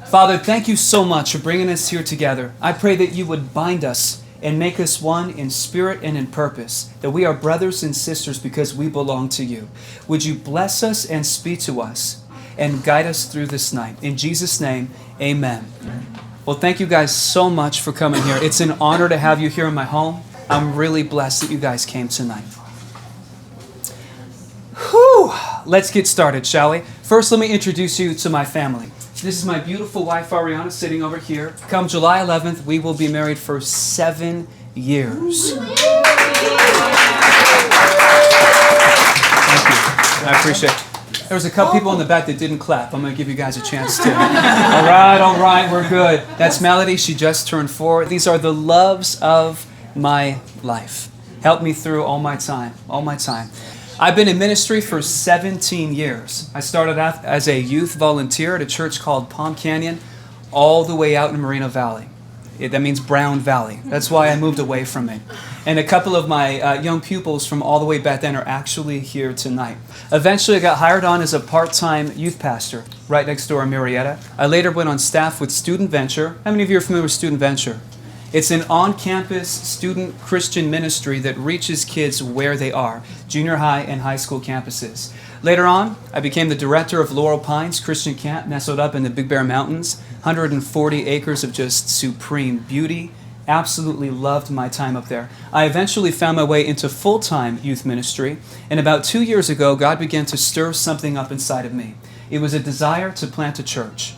Father, thank you so much for bringing us here together. I pray that you would bind us and make us one in spirit and in purpose, that we are brothers and sisters because we belong to you. Would you bless us and speak to us and guide us through this night? In Jesus' name, amen. Well, thank you guys so much for coming here. It's an honor to have you here in my home. I'm really blessed that you guys came tonight. Whew! Let's get started, shall we? First, let me introduce you to my family. This is my beautiful wife, Ariana, sitting over here. Come July 11th, we will be married for 7 years. Thank you. I appreciate it. There was a couple people in the back that didn't clap. I'm going to give you guys a chance to. All right, we're good. That's Melody. She just turned 4. These are the loves of my life. Help me through all my time. I've been in ministry for 17 years. I started out as a youth volunteer at a church called Palm Canyon, all the way out in Moreno Valley. That means Brown Valley. That's why I moved away from it. And a couple of my young pupils from all the way back then are actually here tonight. Eventually, I got hired on as a part-time youth pastor right next door in Murrieta. I later went on staff with Student Venture. How many of you are familiar with Student Venture? It's an on-campus student Christian ministry that reaches kids where they are, junior high and high school campuses. Later on, I became the director of Laurel Pines Christian Camp, nestled up in the Big Bear Mountains, 140 acres of just supreme beauty. Absolutely loved my time up there. I eventually found my way into full-time youth ministry, and about 2 years ago, God began to stir something up inside of me. It was a desire to plant a church.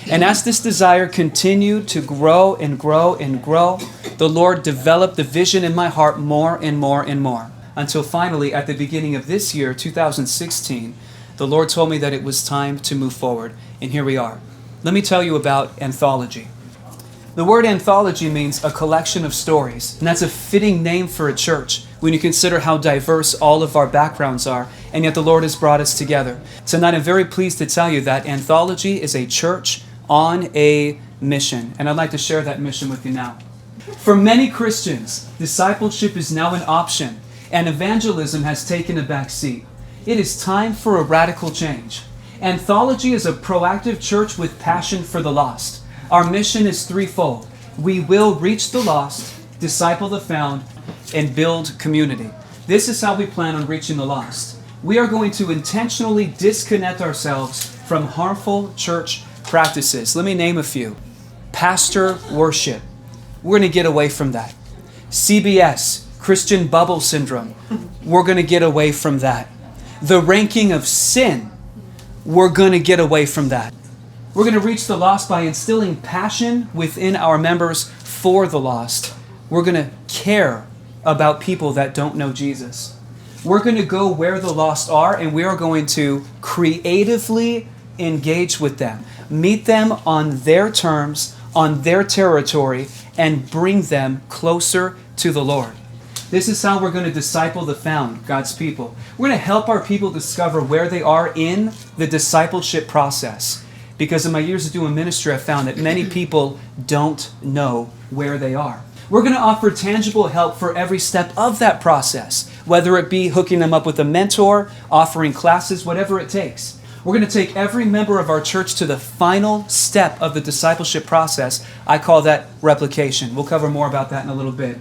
And as this desire continued to grow and grow and grow, the Lord developed the vision in my heart more and more and more. Until finally, at the beginning of this year, 2016, the Lord told me that it was time to move forward. And here we are. Let me tell you about Anthology. The word anthology means a collection of stories. And that's a fitting name for a church when you consider how diverse all of our backgrounds are. And yet the Lord has brought us together. Tonight, I'm very pleased to tell you that Anthology is a church on a mission. And I'd like to share that mission with you now. For many Christians, discipleship is now an option, and evangelism has taken a back seat. It is time for a radical change. Anthology is a proactive church with passion for the lost. Our mission is threefold. We will reach the lost, disciple the found, and build community. This is how we plan on reaching the lost. We are going to intentionally disconnect ourselves from harmful church practices. Let me name a few. Pastor worship. We're going to get away from that. CBS, Christian bubble syndrome. We're going to get away from that. The ranking of sin. We're going to get away from that. We're going to reach the lost by instilling passion within our members for the lost. We're going to care about people that don't know Jesus. We're going to go where the lost are, and we are going to creatively engage with them. Meet them on their terms, on their territory, and bring them closer to the Lord. This is how we're going to disciple the found, God's people. We're going to help our people discover where they are in the discipleship process. Because in my years of doing ministry, I found that many people don't know where they are. We're going to offer tangible help for every step of that process, whether it be hooking them up with a mentor, offering classes, whatever it takes. We're going to take every member of our church to the final step of the discipleship process. I call that replication. We'll cover more about that in a little bit.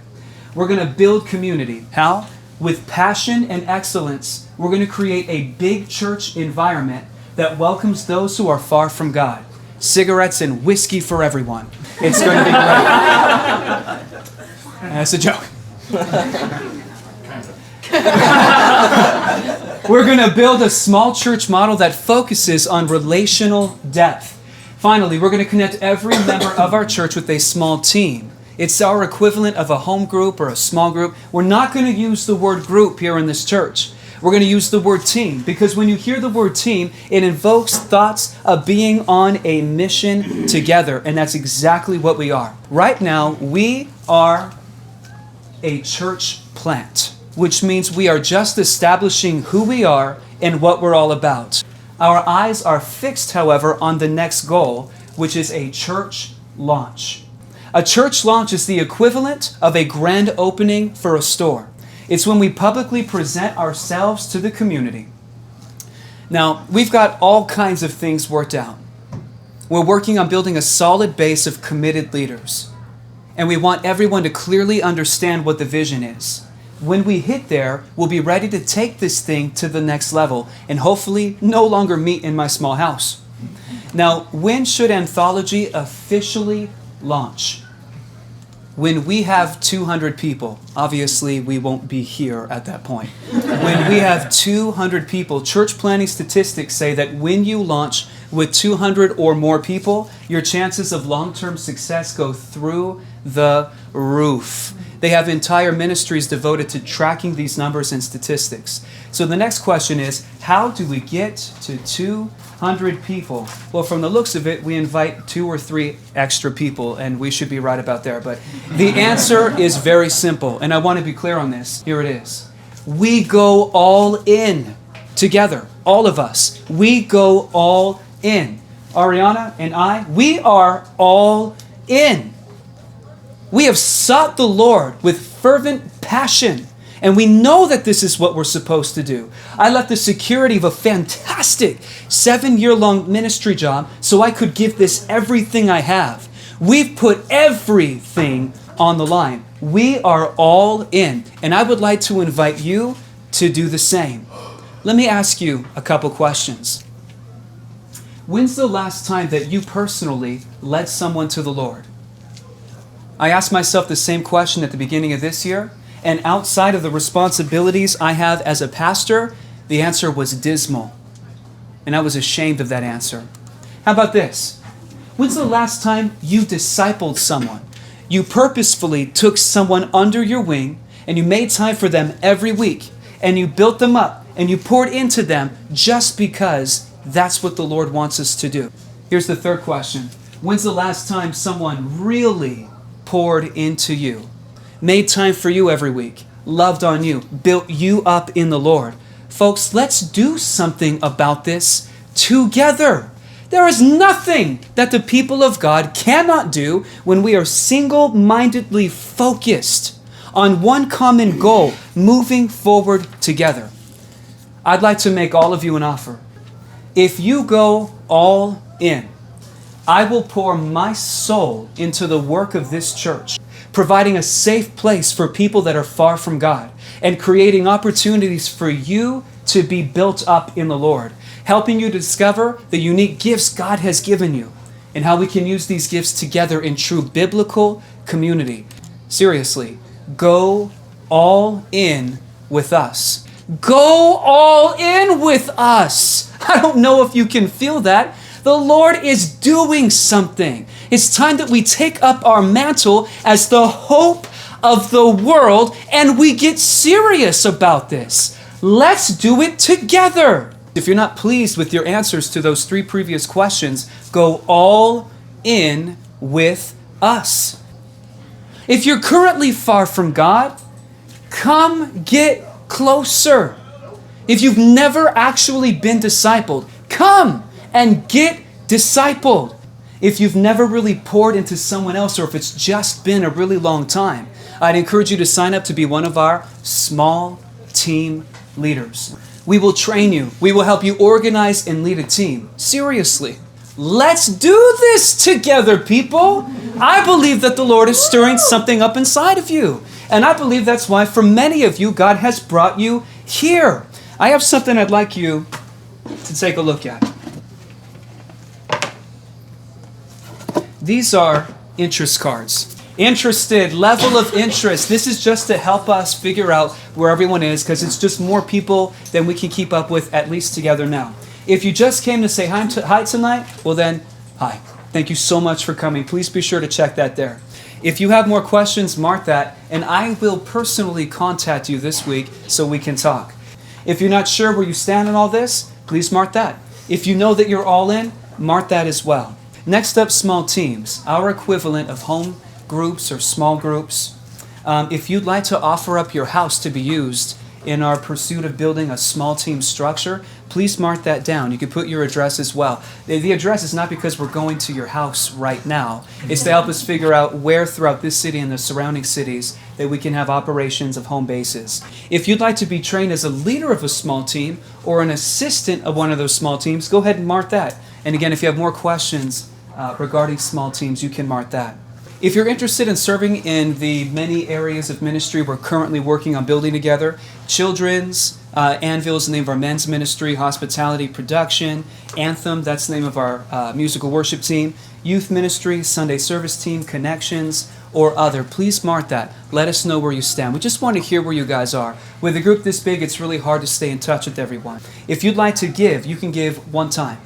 We're going to build community. How? With passion and excellence, we're going to create a big church environment that welcomes those who are far from God. Cigarettes and whiskey for everyone. It's going to be great. That's a joke. We're going to build a small church model that focuses on relational depth. Finally, we're going to connect every member of our church with a small team. It's our equivalent of a home group or a small group. We're not going to use the word group here in this church. We're going to use the word team, because when you hear the word team, it invokes thoughts of being on a mission together, and that's exactly what we are. Right now, we are a church plant, which means we are just establishing who we are and what we're all about. Our eyes are fixed, however, on the next goal, which is a church launch. A church launch is the equivalent of a grand opening for a store. It's when we publicly present ourselves to the community. Now, we've got all kinds of things worked out. We're working on building a solid base of committed leaders. And we want everyone to clearly understand what the vision is. When we hit there, we'll be ready to take this thing to the next level and hopefully no longer meet in my small house. Now, when should Anthology officially launch? When we have 200 people. Obviously, we won't be here at that point. When we have 200 people, church planning statistics say that when you launch with 200 or more people, your chances of long-term success go through the roof. They have entire ministries devoted to tracking these numbers and statistics. So the next question is, how do we get to 200 people? Well, from the looks of it, we invite 2 or 3 extra people, and we should be right about there. But the answer is very simple, and I want to be clear on this. Here it is. We go all in together, all of us. We go all in. Ariana and I, we are all in. We have sought the Lord with fervent passion, and we know that this is what we're supposed to do. I left the security of a fantastic 7-year-long ministry job so I could give this everything I have. We've put everything on the line. We are all in, and I would like to invite you to do the same. Let me ask you a couple questions. When's the last time that you personally led someone to the Lord? I asked myself the same question at the beginning of this year, and outside of the responsibilities I have as a pastor, the answer was dismal. And I was ashamed of that answer. How about this? When's the last time you discipled someone? You purposefully took someone under your wing, and you made time for them every week, and you built them up, and you poured into them just because that's what the Lord wants us to do. Here's the third question. When's the last time someone really poured into you, made time for you every week, loved on you, built you up in the Lord? Folks, let's do something about this together. There is nothing that the people of God cannot do when we are single-mindedly focused on one common goal, moving forward together. I'd like to make all of you an offer. If you go all in, I will pour my soul into the work of this church, providing a safe place for people that are far from God, and creating opportunities for you to be built up in the Lord, helping you to discover the unique gifts God has given you, and how we can use these gifts together in true biblical community. Seriously, go all in with us. Go all in with us. I don't know if you can feel that. The Lord is doing something. It's time that we take up our mantle as the hope of the world and we get serious about this. Let's do it together. If you're not pleased with your answers to those 3 previous questions, go all in with us. If you're currently far from God, come get closer. If you've never actually been discipled, come and get discipled. If you've never really poured into someone else, or if it's just been a really long time, I'd encourage you to sign up to be one of our small team leaders. We will train you. We will help you organize and lead a team. Seriously. Let's do this together, people. I believe that the Lord is stirring something up inside of you. And I believe that's why for many of you, God has brought you here. I have something I'd like you to take a look at. These are interest cards. Interested, level of interest. This is just to help us figure out where everyone is, because it's just more people than we can keep up with, at least together now. If you just came to say hi tonight, well then, hi. Thank you so much for coming. Please be sure to check that there. If you have more questions, mark that, and I will personally contact you this week so we can talk. If you're not sure where you stand on all this, please mark that. If you know that you're all in, mark that as well. Next up, small teams, our equivalent of home groups or small groups. If you'd like to offer up your house to be used in our pursuit of building a small team structure, please mark that down. You can put your address as well. The address is not because we're going to your house right now. It's to help us figure out where throughout this city and the surrounding cities that we can have operations of home bases. If you'd like to be trained as a leader of a small team or an assistant of one of those small teams, go ahead and mark that. And again, if you have more questions, regarding small teams, you can mark that. If you're interested in serving in the many areas of ministry we're currently working on building together, children's, Anvil is the name of our men's ministry, hospitality, production, Anthem, that's the name of our musical worship team, youth ministry, Sunday service team, connections, or other, please mark that. Let us know where you stand. We just want to hear where you guys are. With a group this big, it's really hard to stay in touch with everyone. If you'd like to give, you can give one time,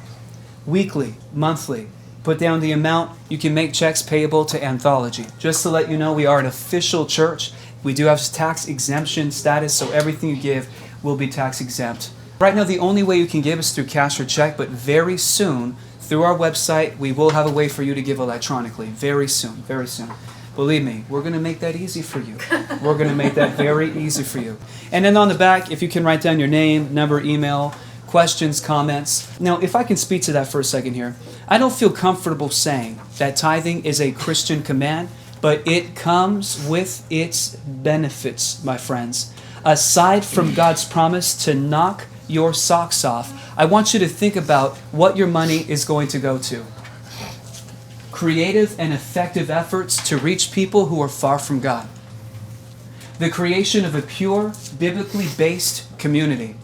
weekly, monthly. Put down the amount. You can make checks payable to Anthology. Just to let you know, we are an official church. We do have tax exemption status, so everything you give will be tax exempt. Right now, the only way you can give is through cash or check, but very soon, through our website, we will have a way for you to give electronically. Very soon, very soon. Believe me, we're going to make that easy for you. We're going to make that very easy for you. And then on the back, if you can write down your name, number, email, questions, comments. Now, if I can speak to that for a second here, I don't feel comfortable saying that tithing is a Christian command, but it comes with its benefits, my friends. Aside from God's promise to knock your socks off, I want you to think about what your money is going to go to. Creative and effective efforts to reach people who are far from God. The creation of a pure, biblically based community.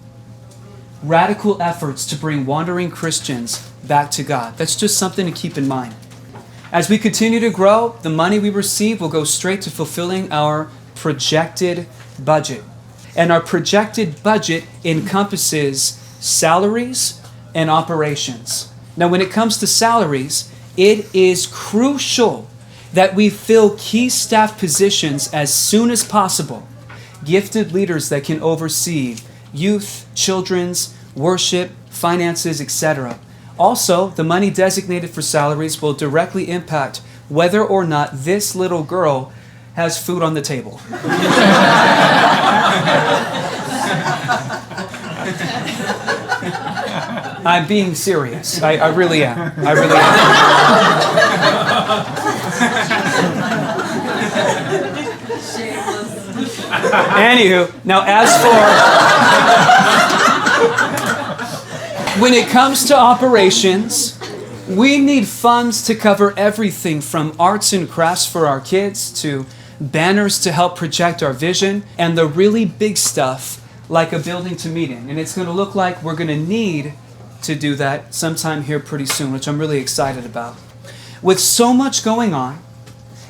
Radical efforts to bring wandering Christians back to God. That's just something to keep in mind. As we continue to grow, the money we receive will go straight to fulfilling our projected budget. And our projected budget encompasses salaries and operations. Now, when it comes to salaries, it is crucial that we fill key staff positions as soon as possible. Gifted leaders that can oversee youth, children's, worship, finances, etc. Also, the money designated for salaries will directly impact whether or not this little girl has food on the table. I'm being serious. I really am. I really am. Anywho, now as for when it comes to operations, we need funds to cover everything from arts and crafts for our kids to banners to help project our vision and the really big stuff like a building to meet in. And it's going to look like we're going to need to do that sometime here pretty soon, which I'm really excited about. With so much going on,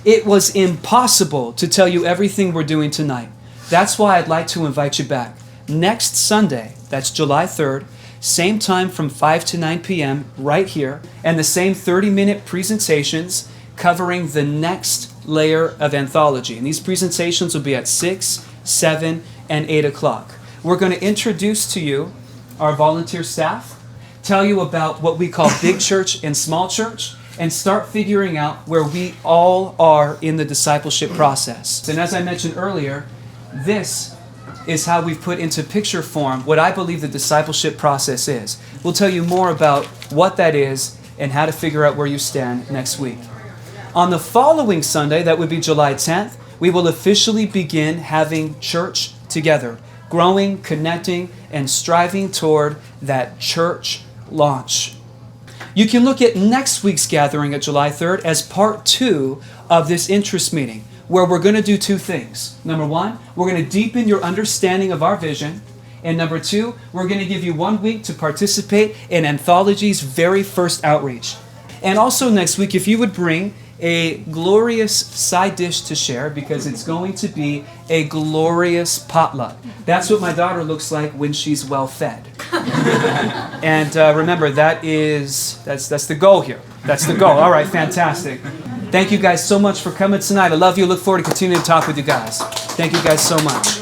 it was impossible to tell you everything we're doing tonight. That's why I'd like to invite you back. Next Sunday, that's July 3rd, same time from 5 to 9 p.m. right here, and the same 30-minute presentations covering the next layer of Anthology. And these presentations will be at 6, 7, and 8 o'clock. We're going to introduce to you our volunteer staff, tell you about what we call big church and small church, and start figuring out where we all are in the discipleship process. And as I mentioned earlier, this is how we've put into picture form what I believe the discipleship process is. We'll tell you more about what that is and how to figure out where you stand next week. On the following Sunday, that would be July 10th, we will officially begin having church together, growing, connecting, and striving toward that church launch. You can look at next week's gathering at July 3rd as part 2 of this interest meeting, where we're going to do 2 things. Number 1, we're going to deepen your understanding of our vision. And number 2, we're going to give you 1 week to participate in Anthology's very first outreach. And also next week, if you would bring a glorious side dish to share, because it's going to be a glorious potluck. That's what my daughter looks like when she's well fed. And remember, that's the goal here. That's the goal. All right, fantastic. Thank you guys so much for coming tonight. I love you. Look forward to continuing to talk with you guys. Thank you guys so much.